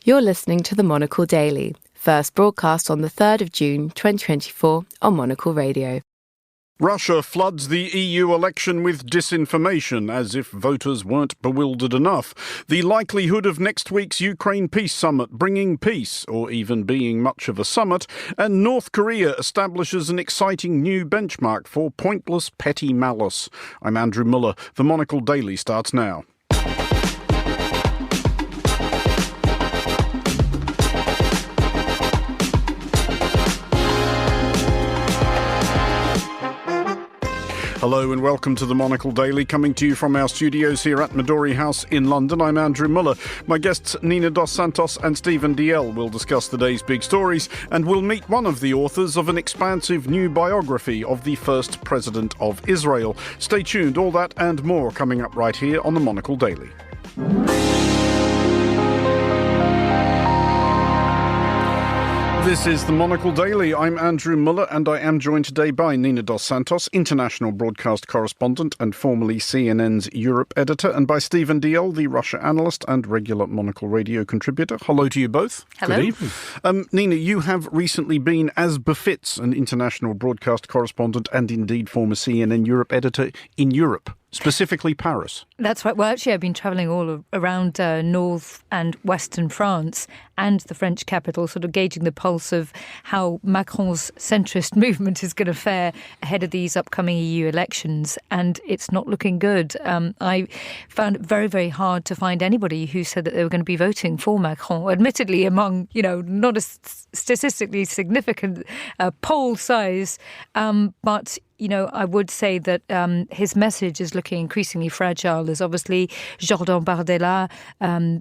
You're listening to the Monocle Daily, first broadcast on the 3rd of June 2024 on Monocle Radio. Russia floods the EU election with disinformation, as if voters weren't bewildered enough. The likelihood of next week's Ukraine peace summit bringing peace, or even being much of a summit, and North Korea establishes an exciting new benchmark for pointless petty malice. I'm Andrew Muller. The Monocle Daily starts now. Hello and welcome to the Monocle Daily, coming to you from our studios here at Midori House in London. I'm Andrew Muller. My guests Nina dos Santos and Stephen Dalziel will discuss the day's big stories, and we'll meet one of the authors of an expansive new biography of the first president of Israel. Stay tuned, all that and more coming up right here on the Monocle Daily. This is the Monocle Daily. I'm Andrew Muller, and I am joined today by Nina dos Santos, international broadcast correspondent and formerly CNN's Europe editor, and by Stephen Dalziel, the Russia analyst and regular Monocle Radio contributor. Hello to you both. Hello. Good evening. Nina, you have recently been, as befits an international broadcast correspondent and indeed former CNN Europe editor, in Europe. Specifically Paris. That's right. Well, actually, I've been travelling all around north and western France and the French capital, sort of gauging the pulse of how Macron's centrist movement is going to fare ahead of these upcoming EU elections. And it's not looking good. I found it very, very hard to find anybody who said that they were going to be voting for Macron, admittedly among, not a statistically significant poll size, but I would say that his message is looking increasingly fragile. There's obviously Jordan Bardella,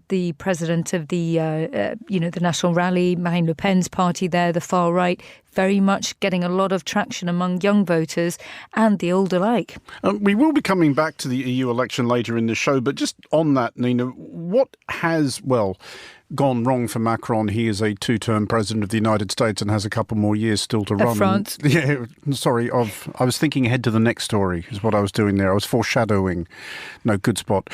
the president of the National Rally, Marine Le Pen's party there, the far right, very much getting a lot of traction among young voters and the old alike. We will be coming back to the EU election later in the show, but just on that, Nina, what has, gone wrong for Macron? He is a two-term president of the United States and has a couple more years still to run. France. Yeah, sorry. I was thinking ahead to the next story is what I was doing there. I was foreshadowing. No, good spot.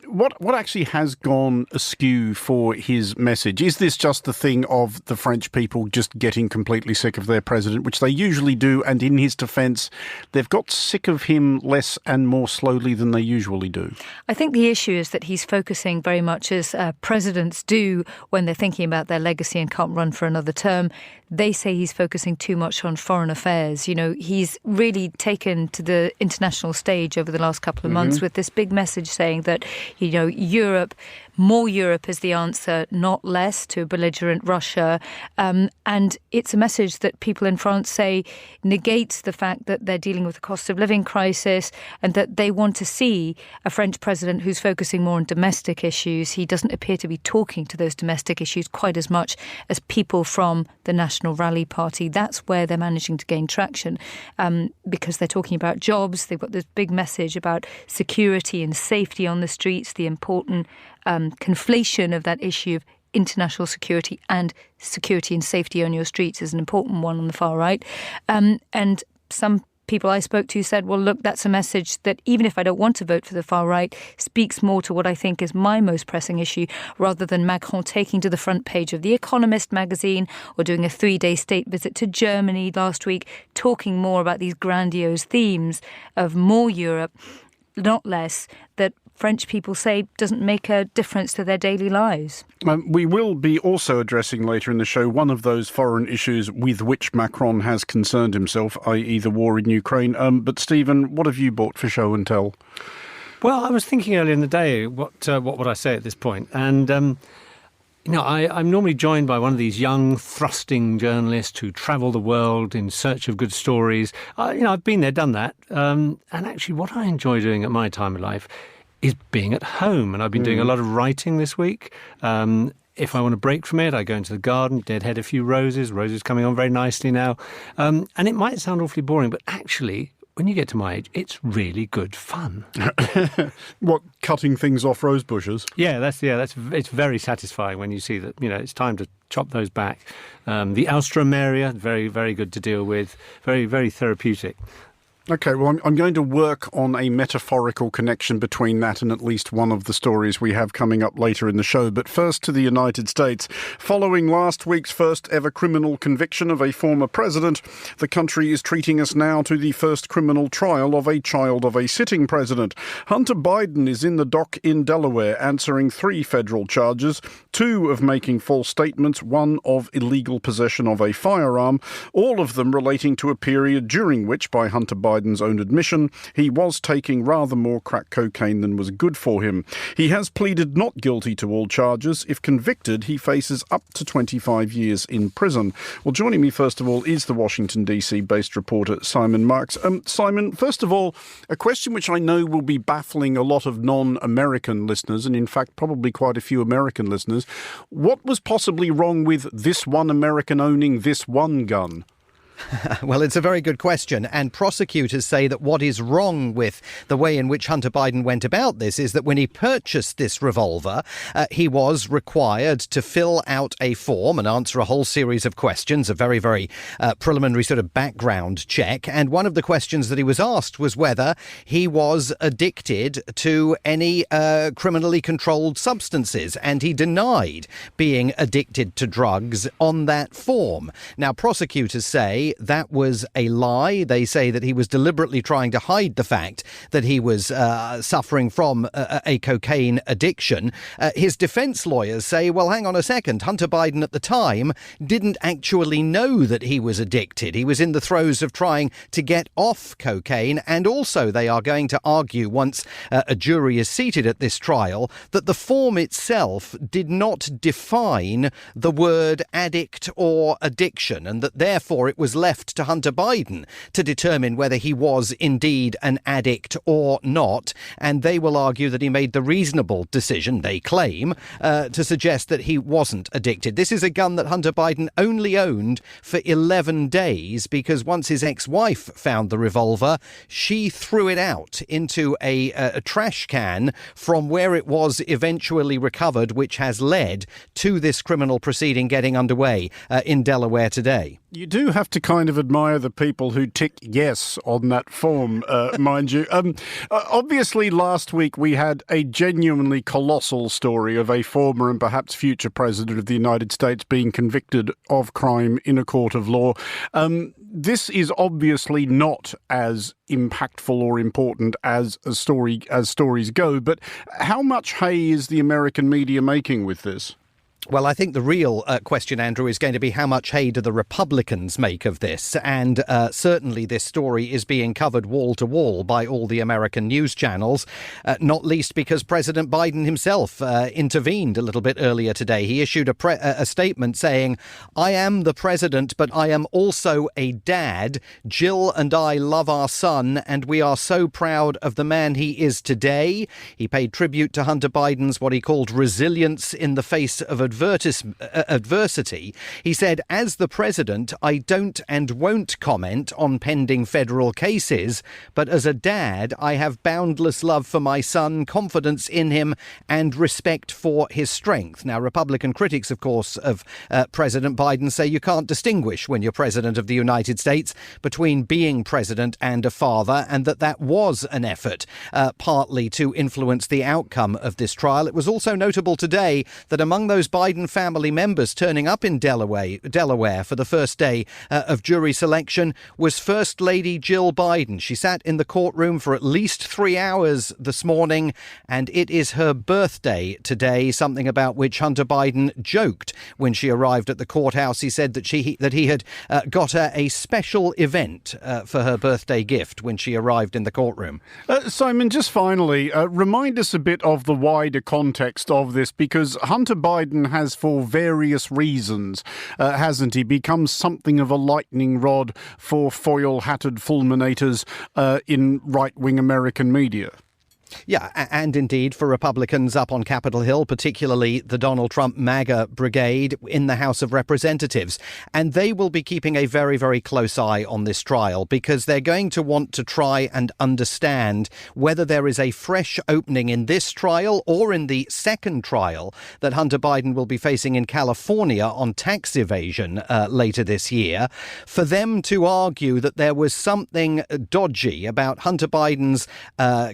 What actually has gone askew for his message? Is this just the thing of the French people just getting completely sick of their president, which they usually do, and in his defence, they've got sick of him less and more slowly than they usually do? I think the issue is that he's focusing very much as presidents do when they're thinking about their legacy and can't run for another term. They say he's focusing too much on foreign affairs. He's really taken to the international stage over the last couple of months with this big message saying that, more Europe is the answer, not less, to a belligerent Russia. And it's a message that people in France say negates the fact that they're dealing with a cost of living crisis and that they want to see a French president who's focusing more on domestic issues. He doesn't appear to be talking to those domestic issues quite as much as people from the National Rally Party. That's where they're managing to gain traction because they're talking about jobs. They've got this big message about security and safety on the streets, the important conflation of that issue of international security and safety on your streets is an important one on the far right. And some people I spoke to said, well, look, that's a message that even if I don't want to vote for the far right, speaks more to what I think is my most pressing issue, rather than Macron taking to the front page of The Economist magazine or doing a 3-day state visit to Germany last week, talking more about these grandiose themes of more Europe, not less, that French people say doesn't make a difference to their daily lives. We will be also addressing later in the show one of those foreign issues with which Macron has concerned himself, i.e. the war in Ukraine. But Stephen, what have you bought for show and tell? Well, I was thinking earlier in the day, what would I say at this point? And I'm normally joined by one of these young, thrusting journalists who travel the world in search of good stories. I've been there, done that. And actually, what I enjoy doing at my time of life is being at home. And I've been doing a lot of writing this week. If I want to break from it, I go into the garden, deadhead a few roses coming on very nicely now. And it might sound awfully boring, but actually, when you get to my age, it's really good fun. What, cutting things off rose bushes? Yeah, it's very satisfying when you see that, it's time to chop those back. The Alstroemeria, very, very good to deal with, very, very therapeutic. Okay, well, I'm going to work on a metaphorical connection between that and at least one of the stories we have coming up later in the show. But first to the United States. Following last week's first ever criminal conviction of a former president, the country is treating us now to the first criminal trial of a child of a sitting president. Hunter Biden is in the dock in Delaware answering 3 federal charges, 2 of making false statements, 1 of illegal possession of a firearm, all of them relating to a period during which, by Hunter Biden's own admission, he was taking rather more crack cocaine than was good for him. He has pleaded not guilty to all charges. If convicted, he faces up to 25 years in prison. Well, joining me first of all is the Washington DC-based reporter Simon Marks. Simon, first of all, a question which I know will be baffling a lot of non-American listeners, and in fact probably quite a few American listeners. What was possibly wrong with this one American owning this one gun? Well, it's a very good question, and prosecutors say that what is wrong with the way in which Hunter Biden went about this is that when he purchased this revolver, he was required to fill out a form and answer a whole series of questions, a very, very preliminary sort of background check. And one of the questions that he was asked was whether he was addicted to any criminally controlled substances, and he denied being addicted to drugs on that form. Now, prosecutors say that was a lie. They say that he was deliberately trying to hide the fact that he was suffering from a cocaine addiction. His defense lawyers say, well, hang on a second. Hunter Biden at the time didn't actually know that he was addicted. He was in the throes of trying to get off cocaine. And also they are going to argue, once a jury is seated at this trial, that the form itself did not define the word addict or addiction, and that therefore it was left to Hunter Biden to determine whether he was indeed an addict or not. And they will argue that he made the reasonable decision, they claim, to suggest that he wasn't addicted. This is a gun that Hunter Biden only owned for 11 days because once his ex-wife found the revolver, she threw it out into a trash can from where it was eventually recovered, which has led to this criminal proceeding getting underway in Delaware today. You do have to kind of admire the people who tick yes on that form, mind you. Obviously, last week we had a genuinely colossal story of a former and perhaps future president of the United States being convicted of crime in a court of law. This is obviously not as impactful or important as stories go, but how much hay is the American media making with this? Well, I think the real question, Andrew, is going to be how much hay do the Republicans make of this? And certainly this story is being covered wall to wall by all the American news channels, not least because President Biden himself intervened a little bit earlier today. He issued a statement saying, "I am the president, but I am also a dad. Jill and I love our son, and we are so proud of the man he is today." He paid tribute to Hunter Biden's what he called resilience in the face of adversity. He said, "As the president, I don't and won't comment on pending federal cases, but as a dad, I have boundless love for my son, confidence in him, and respect for his strength." Now, Republican critics, of course, of President Biden say you can't distinguish when you're president of the United States between being president and a father, and that was an effort partly to influence the outcome of this trial. It was also notable today that among those Biden family members turning up in Delaware for the first day of jury selection was First Lady Jill Biden. She sat in the courtroom for at least 3 hours this morning, and it is her birthday today, something about which Hunter Biden joked when she arrived at the courthouse. He said that he had got her a special event for her birthday gift when she arrived in the courtroom. Simon, just finally, remind us a bit of the wider context of this, because Hunter Biden has, for various reasons, hasn't he, become something of a lightning rod for foil-hatted fulminators in right-wing American media? Yeah, and indeed for Republicans up on Capitol Hill, particularly the Donald Trump MAGA brigade in the House of Representatives. And they will be keeping a very, very close eye on this trial because they're going to want to try and understand whether there is a fresh opening in this trial or in the second trial that Hunter Biden will be facing in California on tax evasion later this year, for them to argue that there was something dodgy about Hunter Biden's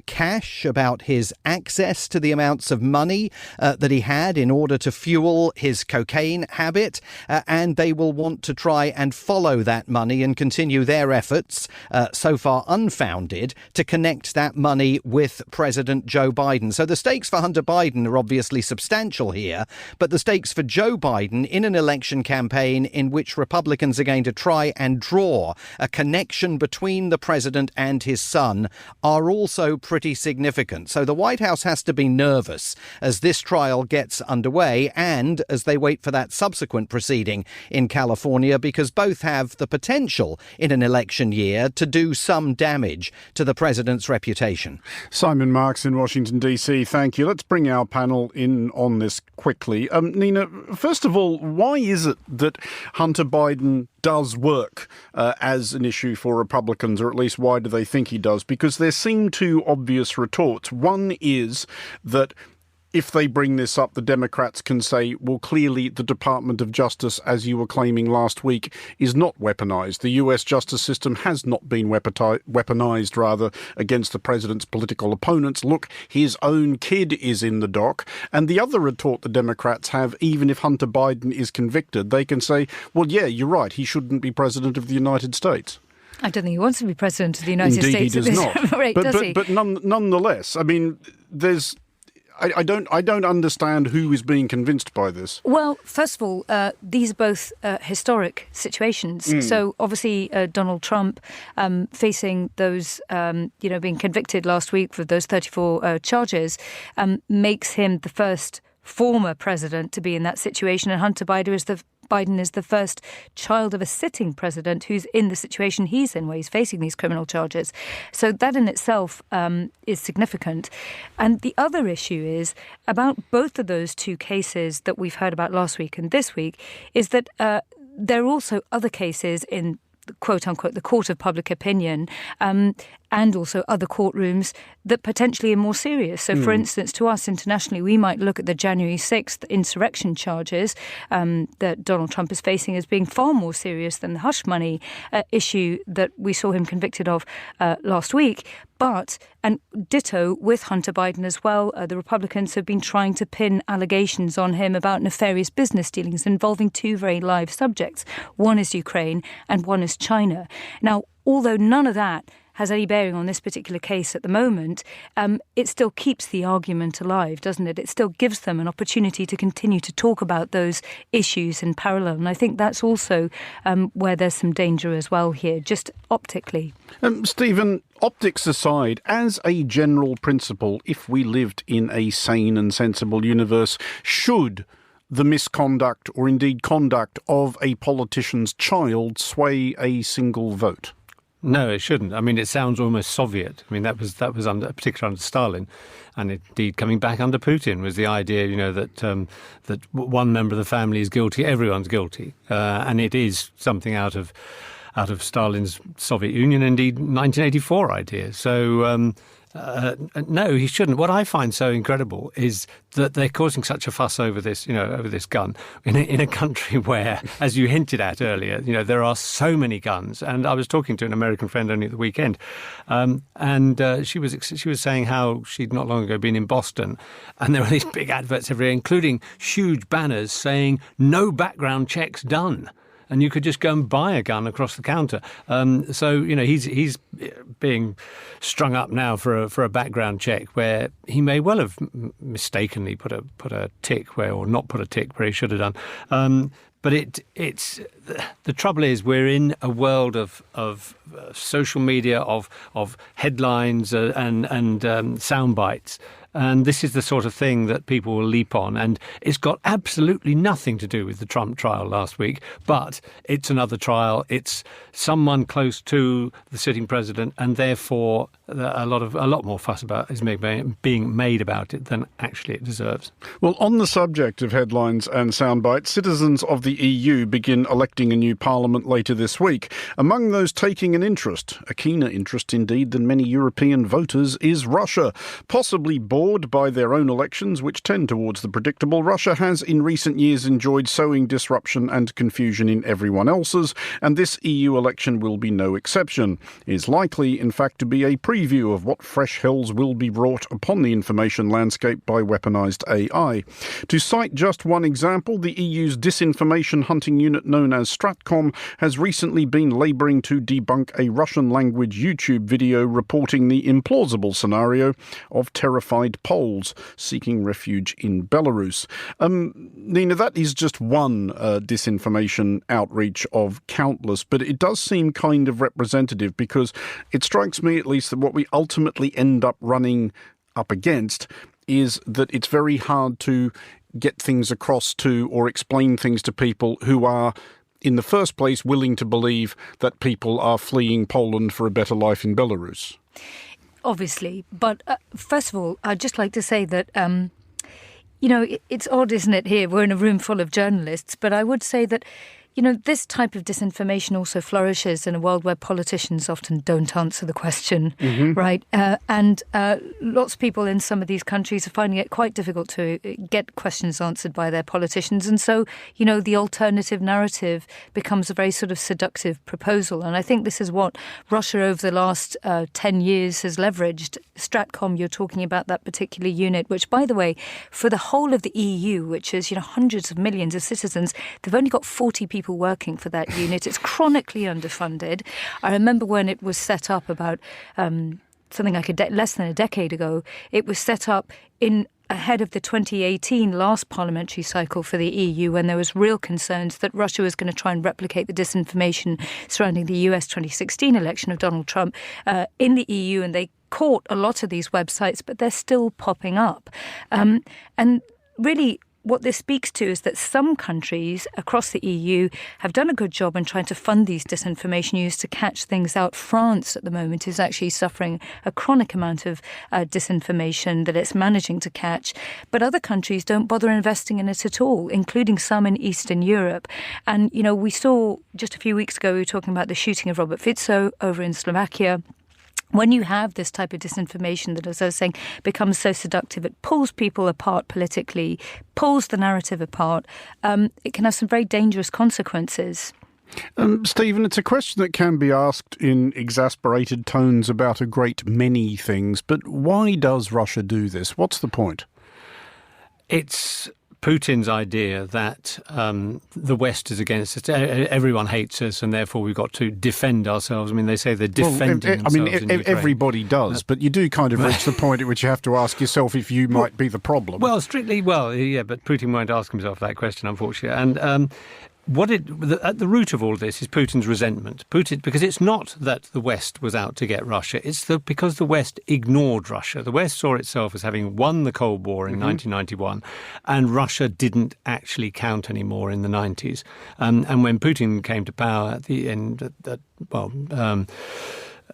cash, about his access to the amounts of money that he had in order to fuel his cocaine habit, and they will want to try and follow that money and continue their efforts, so far unfounded, to connect that money with President Joe Biden. So the stakes for Hunter Biden are obviously substantial here, but the stakes for Joe Biden in an election campaign in which Republicans are going to try and draw a connection between the president and his son are also pretty significant. So the White House has to be nervous as this trial gets underway and as they wait for that subsequent proceeding in California, because both have the potential in an election year to do some damage to the president's reputation. Simon Marks in Washington, D.C., thank you. Let's bring our panel in on this quickly. Nina, first of all, why is it that Hunter Biden does work as an issue for Republicans, or at least why do they think he does? Because there seem two obvious retorts. One is that if they bring this up, the Democrats can say, well, clearly the Department of Justice, as you were claiming last week, is not weaponized. The US justice system has not been weaponized, rather, against the president's political opponents. Look, his own kid is in the dock. And the other retort the Democrats have, even if Hunter Biden is convicted, they can say, well, yeah, you're right, he shouldn't be president of the United States. I don't think he wants to be president of the United Indeed, States. he does not. Rate, does he? But nonetheless, I mean, there's... I don't understand who is being convinced by this. Well, first of all, these are both historic situations. So obviously Donald Trump facing those, being convicted last week for those 34 charges makes him the first former president to be in that situation. And Hunter Biden is the first child of a sitting president who's in the situation he's in, where he's facing these criminal charges. So that in itself is significant. And the other issue is about both of those two cases that we've heard about last week and this week, is that there are also other cases in quote-unquote the court of public opinion and also other courtrooms that potentially are more serious. So, for instance, to us internationally, we might look at the January 6th insurrection charges that Donald Trump is facing as being far more serious than the hush money issue that we saw him convicted of last week. But, and ditto with Hunter Biden as well, the Republicans have been trying to pin allegations on him about nefarious business dealings involving two very live subjects. One is Ukraine and one is China. Now, although none of that has any bearing on this particular case at the moment, it still keeps the argument alive, doesn't it? It still gives them an opportunity to continue to talk about those issues in parallel. And I think that's also where there's some danger as well here, just optically. Stephen, optics aside, as a general principle, if we lived in a sane and sensible universe, should the misconduct or indeed conduct of a politician's child sway a single vote? No, it shouldn't. I mean, it sounds almost Soviet. I mean, that was particularly under Stalin, and indeed coming back under Putin was the idea, that one member of the family is guilty, everyone's guilty, and it is something out of Stalin's Soviet Union, indeed 1984 idea. So. No, he shouldn't. What I find so incredible is that they're causing such a fuss over this, over this gun in a country where, as you hinted at earlier, there are so many guns. And I was talking to an American friend only at the weekend, and she was saying how she'd not long ago been in Boston, and there were these big adverts everywhere, including huge banners saying "No background checks done." And you could just go and buy a gun across the counter. So he's being strung up now for a background check where he may well have mistakenly put a tick where, or not put a tick where he should have done. But it's the trouble is we're in a world of social media, of headlines and sound bites, And this is the sort of thing that people will leap on. And it's got absolutely nothing to do with the Trump trial last week, but it's another trial. It's someone close to the sitting president, and therefore a lot more fuss about is being made about it than actually it deserves. Well, on the subject of headlines and soundbites, citizens of the EU begin electing a new parliament later this week. Among those taking an interest, a keener interest indeed than many European voters, is Russia. Possibly bored by their own elections, which tend towards the predictable, Russia has in recent years enjoyed sowing disruption and confusion in everyone else's, and this EU election will be no exception. It is likely, in fact, to be a preview of what fresh hells will be wrought upon the information landscape by weaponised AI. To cite just one example, the EU's disinformation hunting unit known as Stratcom has recently been labouring to debunk a Russian-language YouTube video reporting the implausible scenario of terrified Poles seeking refuge in Belarus. Nina, that is just one disinformation outreach of countless, but it does seem kind of representative, because it strikes me at least that what we ultimately end up running up against is that it's very hard to get things across to or explain things to people who are, in the first place, willing to believe that people are fleeing Poland for a better life in Belarus. Obviously. But first of all, I'd just like to say that, it's odd, isn't it, here? We're in a room full of journalists, but I would say that, this type of disinformation also flourishes in a world where politicians often don't answer the question, right? And lots of people in some of these countries are finding it quite difficult to get questions answered by their politicians. And so, the alternative narrative becomes a very sort of seductive proposal. And I think this is what Russia over the last 10 years has leveraged. Stratcom, you're talking about that particular unit, which, by the way, for the whole of the EU, which is, hundreds of millions of citizens, they've only got 40 people working for that unit. It's chronically underfunded. I remember when it was set up about something like less than a decade ago. It was set up ahead of the 2018 last parliamentary cycle for the EU, when there was real concerns that Russia was going to try and replicate the disinformation surrounding the US 2016 election of Donald Trump in the EU, and they caught a lot of these websites, but they're still popping up. And really, what this speaks to is that some countries across the EU have done a good job in trying to fund these disinformation use to catch things out. France at the moment is actually suffering a chronic amount of disinformation that it's managing to catch. But other countries don't bother investing in it at all, including some in Eastern Europe. And, we saw just a few weeks ago, we were talking about the shooting of Robert Fico over in Slovakia. When you have this type of disinformation that, as I was saying, becomes so seductive, it pulls people apart politically, pulls the narrative apart, it can have some very dangerous consequences. Stephen, it's a question that can be asked in exasperated tones about a great many things, but why does Russia do this? What's the point? It's Putin's idea that the West is against us. Everyone hates us, and therefore we've got to defend ourselves. I mean, they say they're defending themselves in Ukraine. Everybody does, but you do kind of reach the point at which you have to ask yourself if you might be the problem. Well, yeah, but Putin won't ask himself that question, unfortunately. And at the root of all this is Putin's resentment. Because it's not that the West was out to get Russia, it's because the West ignored Russia. The West saw itself as having won the Cold War in 1991, and Russia didn't actually count anymore in the 90s. And when Putin came to power at the end,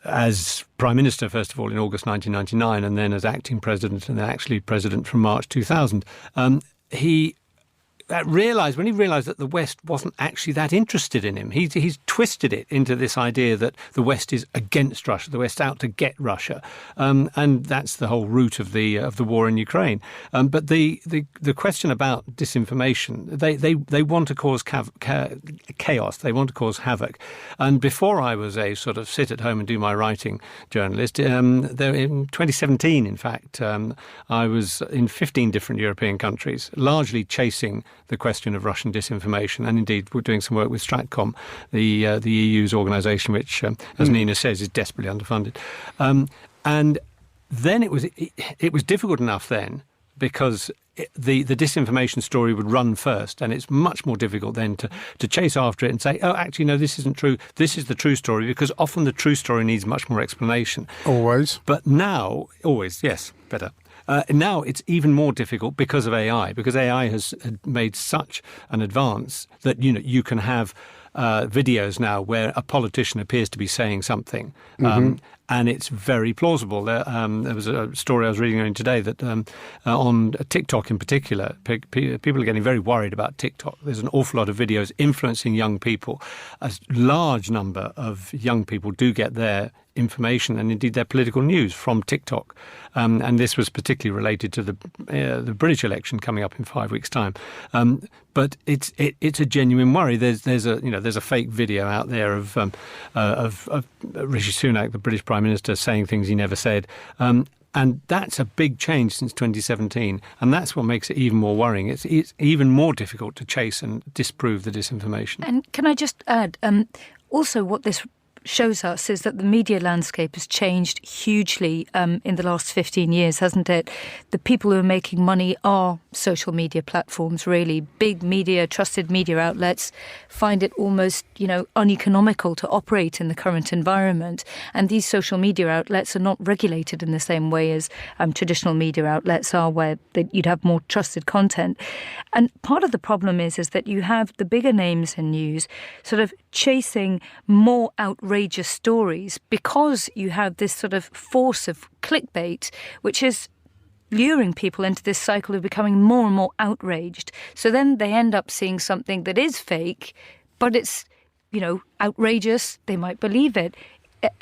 as Prime Minister, first of all, in August 1999, and then as acting president, and then actually president from March 2000, he realised that the West wasn't actually that interested in him. He's twisted it into this idea that the West is against Russia, the West's out to get Russia, and that's the whole root of the war in Ukraine. But the question about disinformation, they want to cause chaos, they want to cause havoc. And before I was a sort of sit at home and do my writing journalist, in 2017, in fact, I was in 15 different European countries, largely chasing the question of Russian disinformation, and indeed we're doing some work with Stratcom, the EU's organisation, which, as Nina says, is desperately underfunded. And then it was difficult enough then, because the disinformation story would run first, and it's much more difficult then to chase after it and say, oh, actually, no, this isn't true. This is the true story, because often the true story needs much more explanation. Always. But now, always, yes, better. Now it's even more difficult because of AI, because AI has made such an advance that you can have videos now where a politician appears to be saying something, and it's very plausible. There was a story I was reading today that on TikTok in particular, people are getting very worried about TikTok. There's an awful lot of videos influencing young people. A large number of young people do get their information and indeed their political news from TikTok, and this was particularly related to the British election coming up in 5 weeks' time. But it's a genuine worry. There's a fake video out there of Rishi Sunak, the British Prime Minister, saying things he never said. And that's a big change since 2017, and that's what makes it even more worrying. It's even more difficult to chase and disprove the disinformation. And can I just add, also what this shows us is that the media landscape has changed hugely in the last 15 years, hasn't it? The people who are making money are social media platforms, really. Big media, trusted media outlets find it almost, uneconomical to operate in the current environment. And these social media outlets are not regulated in the same way as traditional media outlets are, where you'd have more trusted content. And part of the problem is that you have the bigger names in news sort of chasing more outrageous stories because you have this sort of force of clickbait, which is luring people into this cycle of becoming more and more outraged. So then they end up seeing something that is fake, but it's, outrageous. They might believe it.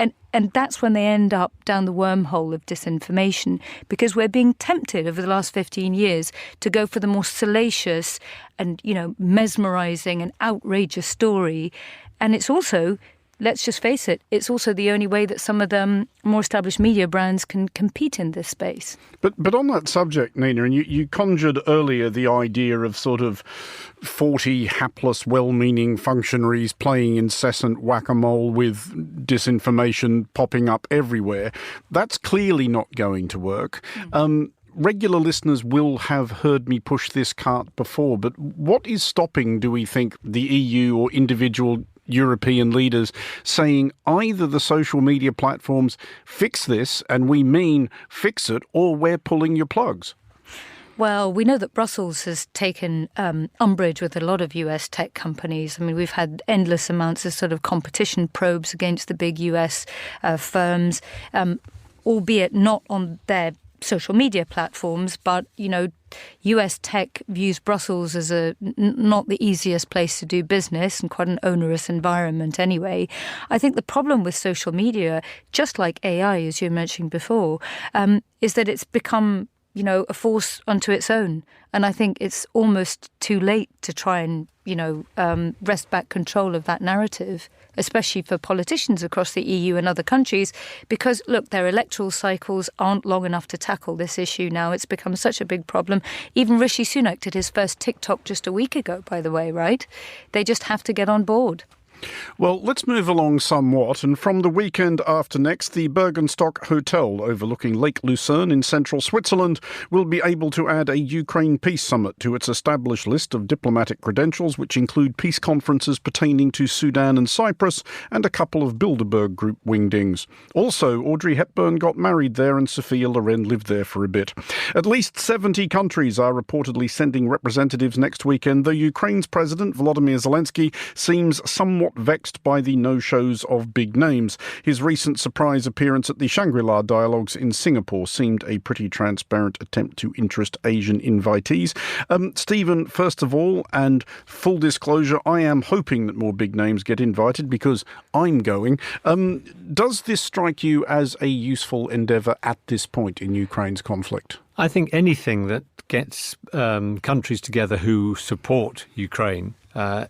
And that's when they end up down the wormhole of disinformation, because we're being tempted over the last 15 years to go for the more salacious and, mesmerising and outrageous story. And it's also, let's just face it, it's also the only way that some of the more established media brands can compete in this space. But on that subject, Nina, and you conjured earlier the idea of sort of 40 hapless, well-meaning functionaries playing incessant whack-a-mole with disinformation popping up everywhere. That's clearly not going to work. Regular listeners will have heard me push this cart before, but what is stopping, do we think, the EU or individual European leaders saying either the social media platforms fix this, and we mean fix it, or we're pulling your plugs? Well, we know that Brussels has taken umbrage with a lot of US tech companies. I mean, we've had endless amounts of sort of competition probes against the big US firms, albeit not on their social media platforms, but, US tech views Brussels as not the easiest place to do business and quite an onerous environment anyway. I think the problem with social media, just like AI, as you mentioned before, is that it's become, a force unto its own. And I think it's almost too late to try and, wrest back control of that narrative, especially for politicians across the EU and other countries, because, look, their electoral cycles aren't long enough to tackle this issue now. It's become such a big problem. Even Rishi Sunak did his first TikTok just a week ago, by the way, right? They just have to get on board. Well, let's move along somewhat, and from the weekend after next, the Bergenstock Hotel overlooking Lake Lucerne in central Switzerland will be able to add a Ukraine Peace Summit to its established list of diplomatic credentials, which include peace conferences pertaining to Sudan and Cyprus and a couple of Bilderberg Group wingdings. Also, Audrey Hepburn got married there and Sophia Loren lived there for a bit. At least 70 countries are reportedly sending representatives next weekend, though Ukraine's President Volodymyr Zelensky seems somewhat vexed by the no-shows of big names. His recent surprise appearance at the Shangri-La Dialogues in Singapore seemed a pretty transparent attempt to interest Asian invitees. Stephen, first of all, and full disclosure, I am hoping that more big names get invited because I'm going. Does this strike you as a useful endeavour at this point in Ukraine's conflict? I think anything that gets countries together who support Ukraine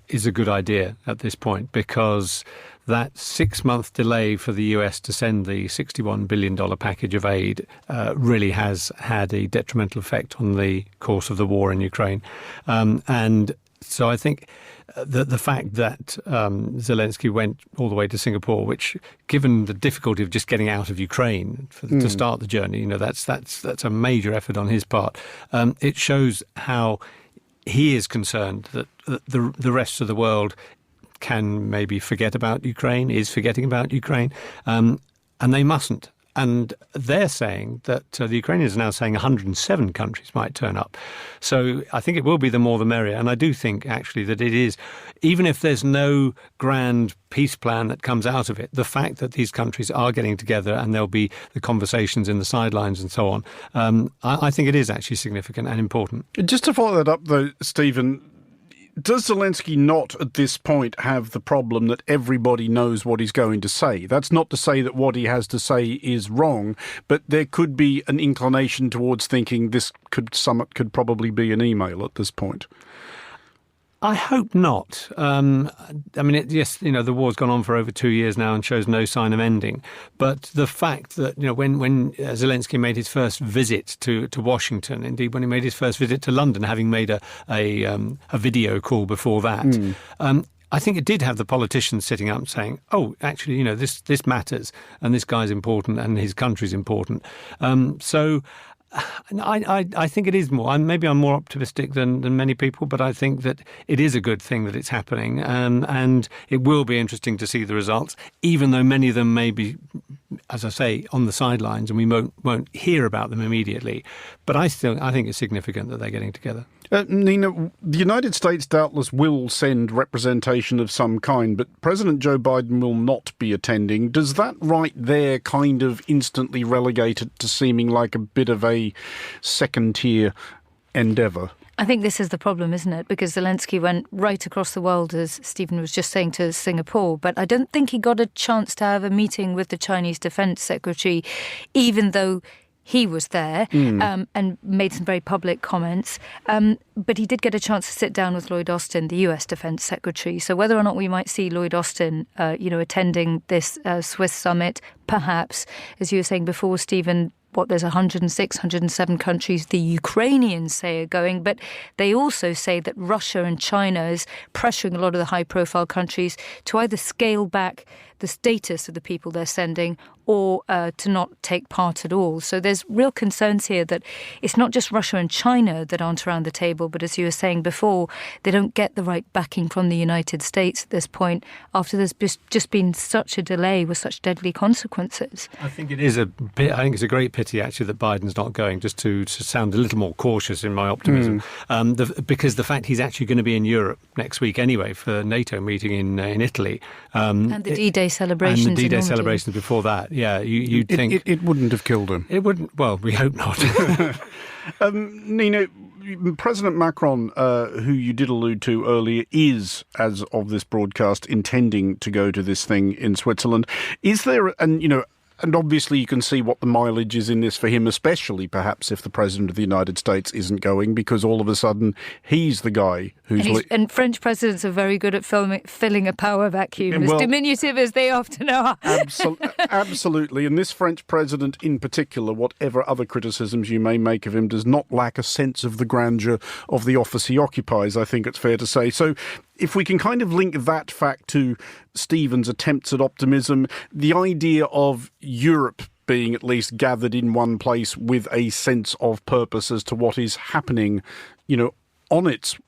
is a good idea at this point, because that 6-month delay for the US to send the $61 billion package of aid really has had a detrimental effect on the course of the war in Ukraine. And so I think the fact that Zelensky went all the way to Singapore, which, given the difficulty of just getting out of Ukraine to start the journey, that's a major effort on his part. It shows how he is concerned that the rest of the world can maybe forget about Ukraine, is forgetting about Ukraine, and they mustn't. And they're saying that the Ukrainians are now saying 107 countries might turn up. So I think it will be the more the merrier. And I do think, actually, that it is, even if there's no grand peace plan that comes out of it, the fact that these countries are getting together and there'll be the conversations in the sidelines and so on, I think it is actually significant and important. Just to follow that up, though, Stephen, does Zelensky not at this point have the problem that everybody knows what he's going to say? That's not to say that what he has to say is wrong, but there could be an inclination towards thinking this summit could probably be an email at this point. I hope not. Yes, the war's gone on for over 2 years now and shows no sign of ending. But the fact that, when Zelensky made his first visit to Washington, indeed when he made his first visit to London, having made a video call before that, I think it did have the politicians sitting up saying, oh, actually, this matters and this guy's important and his country's important. I think it is more. Maybe I'm more optimistic than many people, but I think that it is a good thing that it's happening, and it will be interesting to see the results, even though many of them may be, as I say, on the sidelines, and we won't hear about them immediately. But I think it's significant that they're getting together. Nina, the United States doubtless will send representation of some kind, but President Joe Biden will not be attending. Does that right there kind of instantly relegate it to seeming like a bit of a second-tier endeavour? I think this is the problem, isn't it? Because Zelensky went right across the world, as Stephen was just saying, to Singapore. But I don't think he got a chance to have a meeting with the Chinese Defence Secretary, even though he was there and made some very public comments. But he did get a chance to sit down with Lloyd Austin, the US Defence Secretary. So whether or not we might see Lloyd Austin, attending this Swiss summit, perhaps, as you were saying before, Stephen, there's 106, 107 countries the Ukrainians say are going, but they also say that Russia and China is pressuring a lot of the high-profile countries to either scale back the status of the people they're sending or to not take part at all. So there's real concerns here that it's not just Russia and China that aren't around the table, but as you were saying before, they don't get the right backing from the United States at this point after there's just been such a delay with such deadly consequences. I think it's a great pity, actually, that Biden's not going, just to sound a little more cautious in my optimism, because the fact he's actually going to be in Europe next week anyway for a NATO meeting in Italy. And the D-Day celebrations. And the D-Day celebrations before that. Yeah, you'd think... It wouldn't have killed him. It wouldn't... Well, we hope not. Nina, President Macron, who you did allude to earlier, is, as of this broadcast, intending to go to this thing in Switzerland. Is there... And obviously you can see what the mileage is in this for him, especially perhaps if the President of the United States isn't going, because all of a sudden he's the guy who's... And French presidents are very good at filling a power vacuum, as diminutive as they often are. Absolutely. And this French president in particular, whatever other criticisms you may make of him, does not lack a sense of the grandeur of the office he occupies, I think it's fair to say. So if we can kind of link that fact to Stephen's attempts at optimism, the idea of Europe being at least gathered in one place with a sense of purpose as to what is happening, on its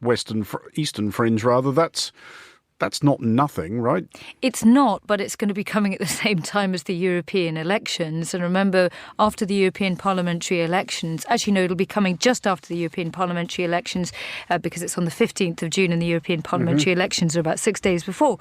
eastern fringe, rather, that's not nothing, right? It's not, but it's going to be coming at the same time as the European elections. And remember, after the European parliamentary elections, actually, no, it'll be coming just after the European parliamentary elections because it's on the 15th of June and the European parliamentary elections are about 6 days before.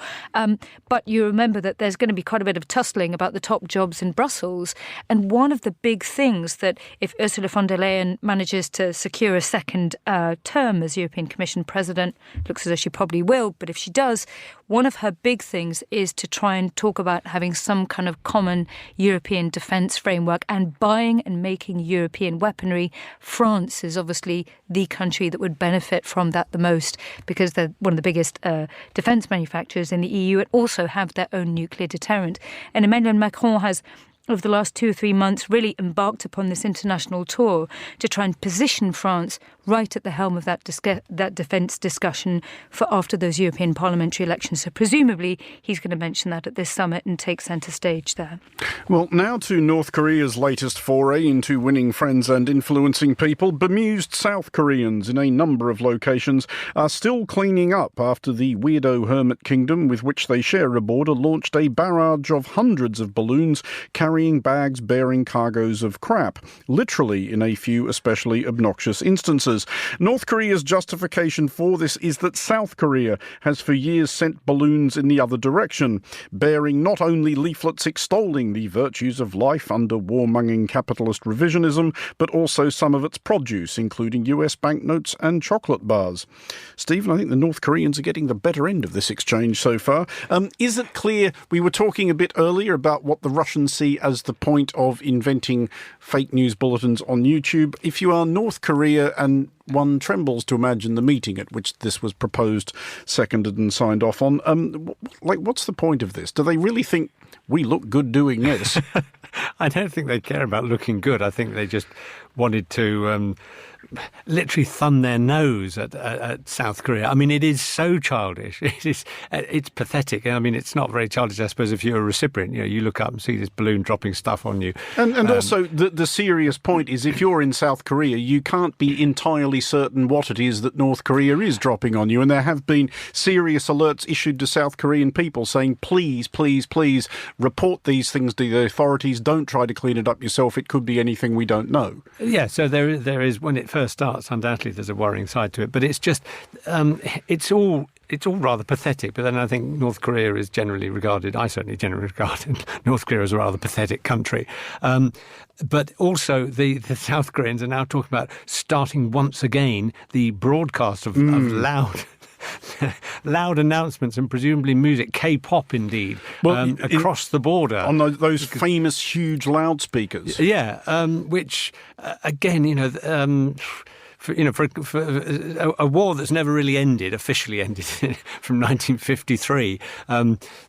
But you remember that there's going to be quite a bit of tussling about the top jobs in Brussels. And one of the big things that if Ursula von der Leyen manages to secure a second term as European Commission President, looks as though she probably will, but if she does, one of her big things is to try and talk about having some kind of common European defence framework and buying and making European weaponry. France is obviously the country that would benefit from that the most because they're one of the biggest defence manufacturers in the EU and also have their own nuclear deterrent. And Emmanuel Macron has, over the last 2 or 3 months, really embarked upon this international tour to try and position France right at the helm of that defence discussion for after those European parliamentary elections. So presumably he's going to mention that at this summit and take centre stage there. Well, now to North Korea's latest foray into winning friends and influencing people. Bemused South Koreans in a number of locations are still cleaning up after the weirdo hermit kingdom with which they share a border launched a barrage of hundreds of balloons carrying carrying bags bearing cargoes of crap, literally in a few especially obnoxious instances. North Korea's justification for this is that South Korea has for years sent balloons in the other direction, bearing not only leaflets extolling the virtues of life under warmonging capitalist revisionism, but also some of its produce, including US banknotes and chocolate bars. Stephen, I think the North Koreans are getting the better end of this exchange so far. Is it clear, we were talking a bit earlier about what the Russians see as the point of inventing fake news bulletins on YouTube. If you are North Korea, and one trembles to imagine the meeting at which this was proposed, seconded and signed off on, what's the point of this? Do they really think we look good doing this? I don't think they care about looking good. I think they just wanted to literally thumb their nose at South Korea. I mean, it is so childish. It's pathetic. I mean, it's not very childish, I suppose, if you're a recipient. You know, you look up and see this balloon dropping stuff on you. And also, the serious point is, if you're in South Korea, you can't be entirely certain what it is that North Korea is dropping on you. And there have been serious alerts issued to South Korean people saying, please, please, please report these things to the authorities. Don't try to clean it up yourself. It could be anything we don't know. Yeah, so there is, when it first starts, undoubtedly there's a worrying side to it. But it's just, it's all rather pathetic. But then I think North Korea is generally regarded, I certainly generally regarded North Korea as a rather pathetic country. But also the South Koreans are now talking about starting once again the broadcast of loud announcements and presumably music, K-pop indeed, across the border. On those famous huge loudspeakers. Yeah, which, again, for a war that's never really officially ended from 1953.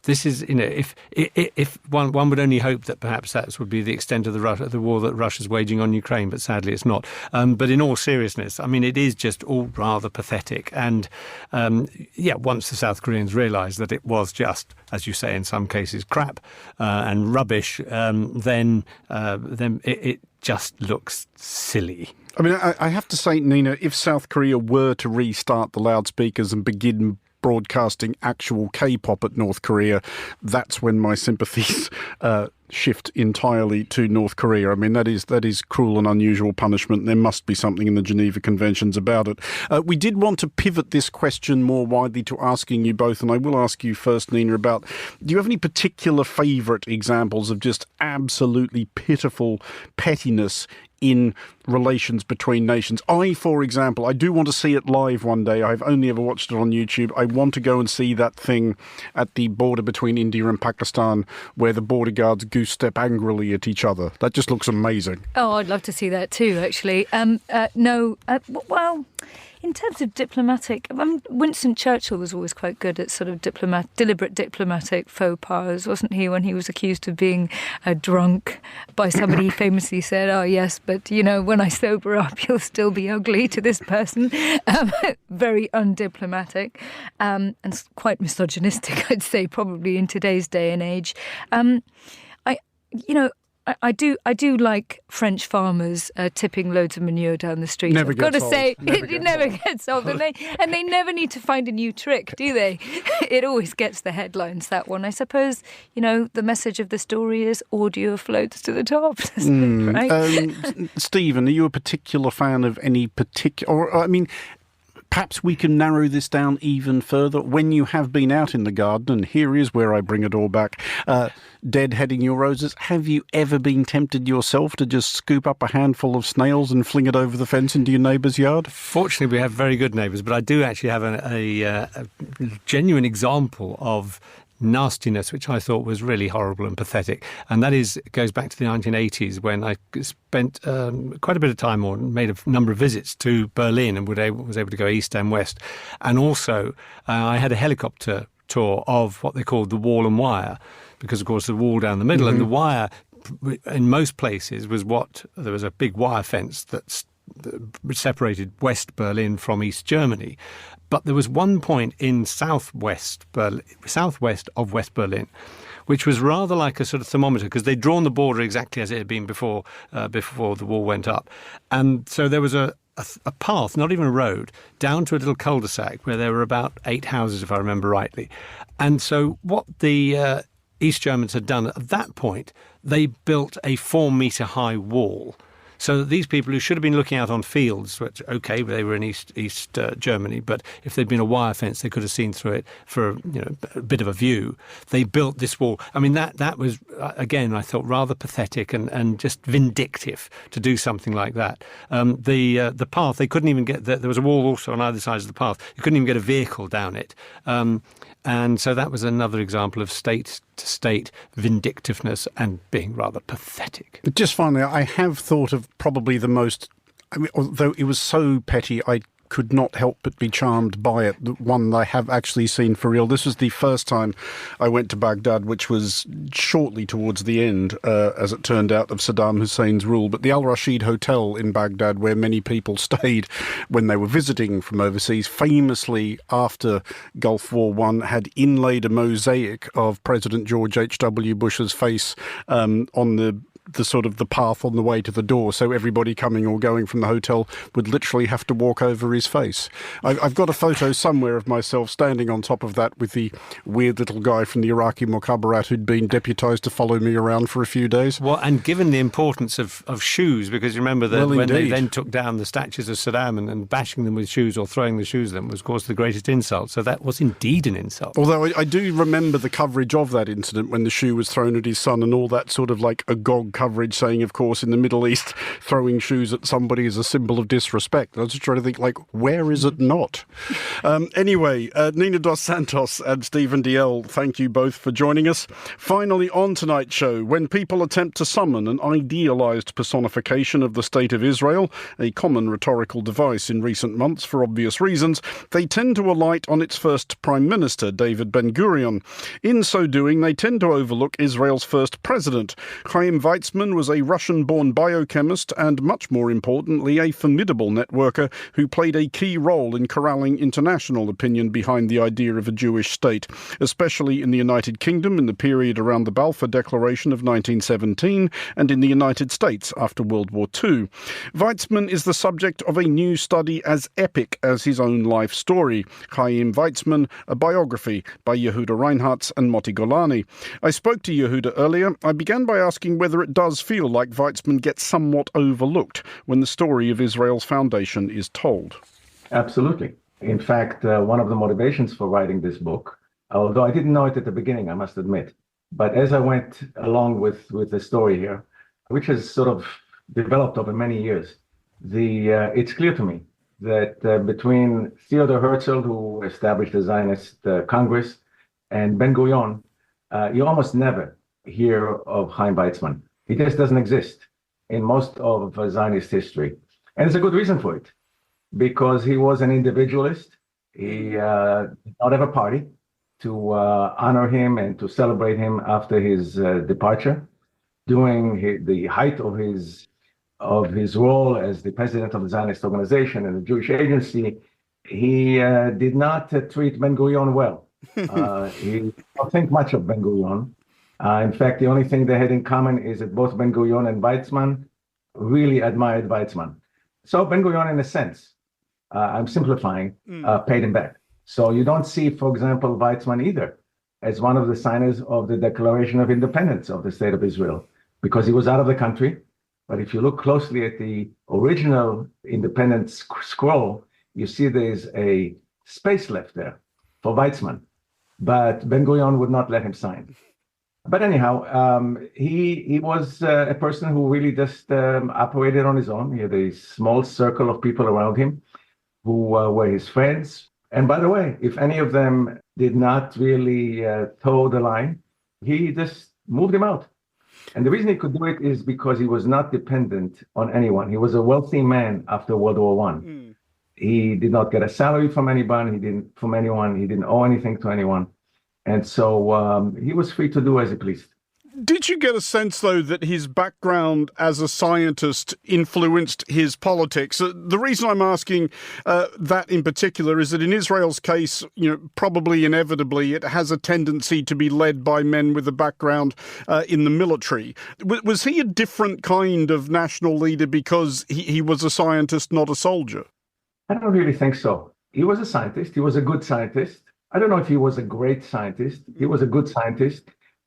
This is, if one would only hope that perhaps that would be the extent of the war that Russia's waging on Ukraine, but sadly it's not. But in all seriousness, I mean, it is just all rather pathetic. And once the South Koreans realised that it was just, as you say, in some cases, crap and rubbish, then it just looks silly. I mean, I have to say, Nina, if South Korea were to restart the loudspeakers and begin broadcasting actual K-pop at North Korea, that's when my sympathies shift entirely to North Korea. I mean, that is cruel and unusual punishment. There must be something in the Geneva Conventions about it. We did want to pivot this question more widely to asking you both, and I will ask you first, Nina, about, do you have any particular favourite examples of just absolutely pitiful pettiness in relations between nations? For example, I do want to see it live one day. I've only ever watched it on YouTube. I want to go and see that thing at the border between India and Pakistan where the border guards goose step angrily at each other. That just looks amazing. Oh, I'd love to see that too, actually. Well, in terms of diplomatic, Winston Churchill was always quite good at sort of deliberate diplomatic faux pas, wasn't he, when he was accused of being drunk by somebody. He famously said, "Oh yes, but when I sober up, you'll still be ugly," to this person. Very undiplomatic and quite misogynistic, I'd say, probably in today's day and age. I do like French farmers tipping loads of manure down the street. Never I've got to gets say, old. it never gets old. And they never need to find a new trick, do they? It always gets the headlines, that one. I suppose, the message of the story is audio floats to the top, right? Stephen, are you a particular fan of any particular... Perhaps we can narrow this down even further. When you have been out in the garden, and here is where I bring it all back, deadheading your roses, have you ever been tempted yourself to just scoop up a handful of snails and fling it over the fence into your neighbour's yard? Fortunately, we have very good neighbours, but I do actually have a genuine example of nastiness, which I thought was really horrible and pathetic. And that goes back to the 1980s, when I spent quite a bit of time, or made a number of visits to Berlin, and was able to go east and west. And also, I had a helicopter tour of what they called the wall and wire, because, of course, the wall down the middle and the wire, in most places, there was a big wire fence that separated West Berlin from East Germany. But there was one point in southwest of West Berlin, which was rather like a sort of thermometer, because they'd drawn the border exactly as it had been before the wall went up. And so there was a path, not even a road, down to a little cul-de-sac where there were about 8 houses, if I remember rightly. And so what the East Germans had done at that point, they built a 4-metre high wall. So that these people who should have been looking out on fields, which, okay, they were in East Germany, but if there'd been a wire fence, they could have seen through it for a bit of a view. They built this wall. I mean, that was, again, I thought rather pathetic and just vindictive to do something like that. The path, they couldn't even get, there was a wall also on either side of the path. You couldn't even get a vehicle down it. And so that was another example of state-to-state vindictiveness and being rather pathetic. But just finally, I have thought of probably the most, I mean, although it was so petty, I could not help but be charmed by it. The one I have actually seen for real. This was the first time I went to Baghdad, which was shortly towards the end, as it turned out, of Saddam Hussein's rule. But the Al Rashid Hotel in Baghdad, where many people stayed when they were visiting from overseas, famously after Gulf War I, had inlaid a mosaic of President George H.W. Bush's face on the sort of the path on the way to the door, so everybody coming or going from the hotel would literally have to walk over his face. I've got a photo somewhere of myself standing on top of that with the weird little guy from the Iraqi Mukhabarat who'd been deputised to follow me around for a few days. Well, and given the importance of shoes, because you remember that when they then took down the statues of Saddam and bashing them with shoes or throwing the shoes at them was, of course, the greatest insult. So that was indeed an insult. Although I do remember the coverage of that incident when the shoe was thrown at his son and all that sort of like agog coverage saying, of course, in the Middle East, throwing shoes at somebody is a symbol of disrespect. I was just trying to think, like, where is it not? Anyway, Nina dos Santos and Stephen Dalziel, thank you both for joining us. Finally, on tonight's show, when people attempt to summon an idealised personification of the State of Israel, a common rhetorical device in recent months for obvious reasons, they tend to alight on its first Prime Minister, David Ben-Gurion. In so doing, they tend to overlook Israel's first president. Chaim Weizmann was a Russian-born biochemist and, much more importantly, a formidable networker who played a key role in corralling international opinion behind the idea of a Jewish state, especially in the United Kingdom in the period around the Balfour Declaration of 1917 and in the United States after World War II. Weizmann is the subject of a new study as epic as his own life story, Chaim Weizmann, a biography by Yehuda Reinhartz and Moti Golani. I spoke to Yehuda earlier. I began by asking whether it does feel like Weizmann gets somewhat overlooked when the story of Israel's foundation is told. Absolutely. In fact, one of the motivations for writing this book, although I didn't know it at the beginning, I must admit, but as I went along with the story here, which has sort of developed over many years, it's clear to me that between Theodor Herzl, who established the Zionist Congress, and Ben-Gurion, you almost never hear of Chaim Weizmann. He just doesn't exist in most of Zionist history. And there's a good reason for it, because he was an individualist. He did not have a party to honor him and to celebrate him after his departure. During the height of his role as the president of the Zionist organization and the Jewish agency, he did not treat Ben-Gurion well. He did not think much of Ben-Gurion. In fact, the only thing they had in common is that both Ben-Gurion and Weizmann really admired Weizmann. So Ben-Gurion, in a sense, I'm simplifying, paid him back. So you don't see, for example, Weizmann either as one of the signers of the Declaration of Independence of the State of Israel, because he was out of the country. But if you look closely at the original independence scroll, you see there's a space left there for Weizmann. But Ben-Gurion would not let him sign. But anyhow, he was a person who really just operated on his own. He had a small circle of people around him who were his friends. And by the way, if any of them did not really toe the line, he just moved him out. And the reason he could do it is because he was not dependent on anyone. He was a wealthy man after World War I. He did not get a salary from anyone. He didn't owe anything to anyone. And so he was free to do as he pleased. Did you get a sense, though, that his background as a scientist influenced his politics? The reason I'm asking that in particular is that in Israel's case, probably inevitably, it has a tendency to be led by men with a background in the military. Was he a different kind of national leader because he was a scientist, not a soldier? I don't really think so. He was a scientist. He was a good scientist. I don't know if he was a great scientist. He was a good scientist.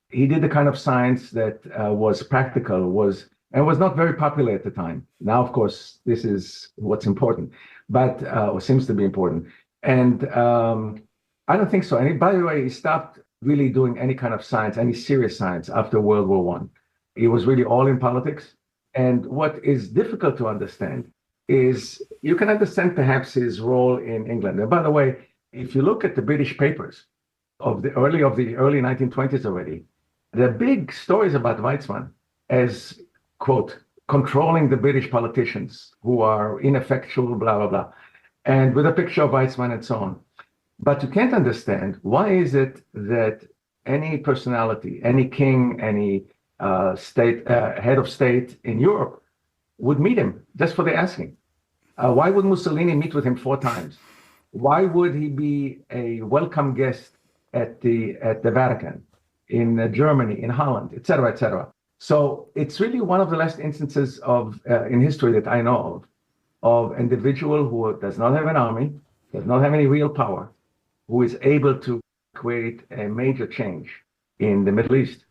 He did the kind of science that was practical, was not very popular at the time. Now, of course, this is what's important, but or seems to be important. And I don't think so. And by the way, he stopped really doing any kind of science, any serious science after World War One. He was really all in politics. And what is difficult to understand is you can understand perhaps his role in England. And by the way, if you look at the British papers of the early 1920s already, the big stories about Weizmann as, quote, controlling the British politicians who are ineffectual, blah, blah, blah, and with a picture of Weizmann and so on. But you can't understand why is it that any personality, any king, any head of state in Europe would meet him just for the asking. Why would Mussolini meet with him 4 times? Why would he be a welcome guest at the Vatican, in Germany, in Holland, et cetera, et cetera? So it's really one of the last instances of in history that I know of individual who does not have an army, does not have any real power, who is able to create a major change in the Middle East.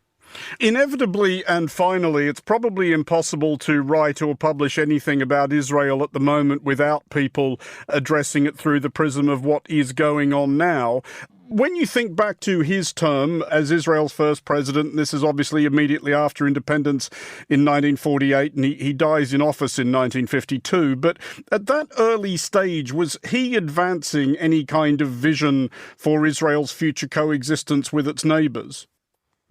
Inevitably and finally, it's probably impossible to write or publish anything about Israel at the moment without people addressing it through the prism of what is going on now. When you think back to his term as Israel's first president, and this is obviously immediately after independence in 1948, and he dies in office in 1952, but at that early stage, was he advancing any kind of vision for Israel's future coexistence with its neighbours?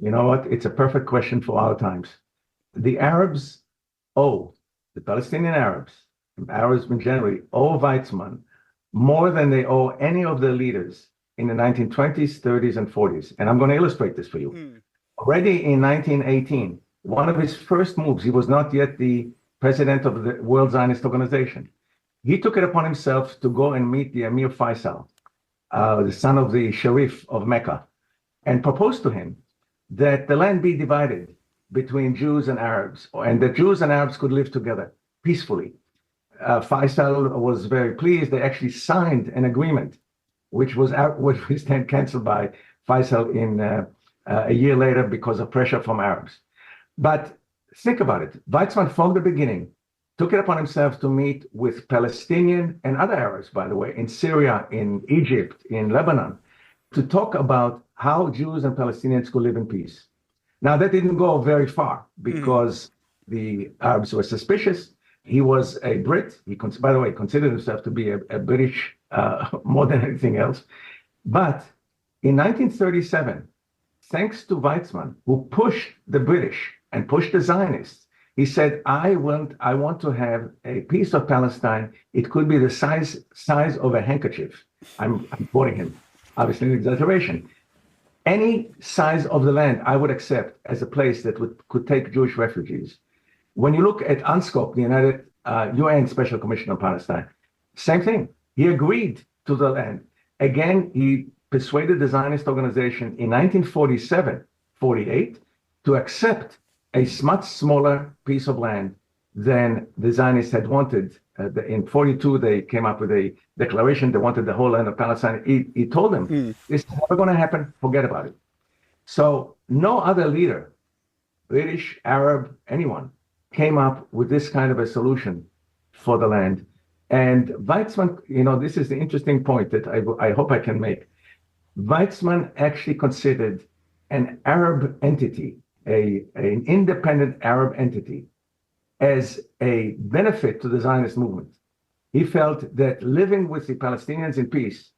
You know what? It's a perfect question for our times. The Arabs owe, the Palestinian Arabs generally owe Weizmann more than they owe any of the leaders in the 1920s, 30s, and 40s. And I'm going to illustrate this for you. Already in 1918, one of his first moves, he was not yet the president of the World Zionist Organization. He took it upon himself to go and meet the Emir Faisal, the son of the Sharif of Mecca, and propose to him that the land be divided between Jews and Arabs, and that Jews and Arabs could live together peacefully. Faisal was very pleased. They actually signed an agreement, which was then canceled by Faisal in a year later because of pressure from Arabs. But think about it. Weizmann, from the beginning, took it upon himself to meet with Palestinian and other Arabs, by the way, in Syria, in Egypt, in Lebanon, to talk about how Jews and Palestinians could live in peace. Now, that didn't go very far because the Arabs were suspicious. He was a Brit. He, by the way, considered himself to be a British more than anything else. But in 1937, thanks to Weizmann, who pushed the British and pushed the Zionists, he said, I want to have a piece of Palestine. It could be the size of a handkerchief. I'm quoting him, obviously an exaggeration. Any size of the land I would accept as a place that could take Jewish refugees. When you look at UNSCOP, the United UN Special Commission on Palestine, same thing. He agreed to the land. Again, he persuaded the Zionist organization in 1947-48 to accept a much smaller piece of land than the Zionists had wanted. In 42, they came up with a declaration. They wanted the whole land of Palestine. He told them, this is never going to happen. Forget about it. So no other leader, British, Arab, anyone, came up with this kind of a solution for the land. And Weizmann, this is the interesting point that I hope I can make. Weizmann actually considered an Arab entity, an independent Arab entity, as a benefit to the Zionist movement. He felt that living with the Palestinians in peace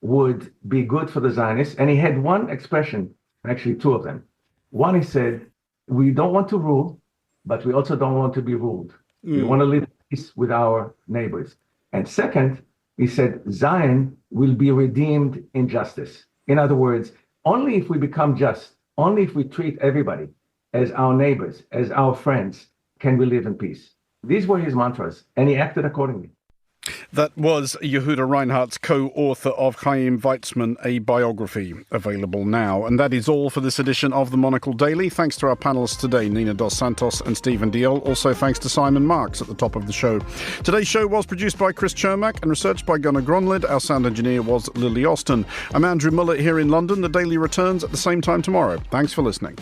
would be good for the Zionists. And he had one expression, actually 2 of them. One, he said, we don't want to rule, but we also don't want to be ruled. We want to live in peace with our neighbors. And second, he said, Zion will be redeemed in justice. In other words, only if we become just, only if we treat everybody as our neighbors, as our friends, can we live in peace. These were his mantras, and he acted accordingly. That was Yehuda Reinhardt's co-author of Chaim Weizmann, A Biography, available now. And that is all for this edition of the Monocle Daily. Thanks to our panellists today, Nina Dos Santos and Stephen Dalziel. Also thanks to Simon Marks at the top of the show. Today's show was produced by Chris Chermak and researched by Gunnar Gronlid. Our sound engineer was Lily Austin. I'm Andrew Muller here in London. The Daily returns at the same time tomorrow. Thanks for listening.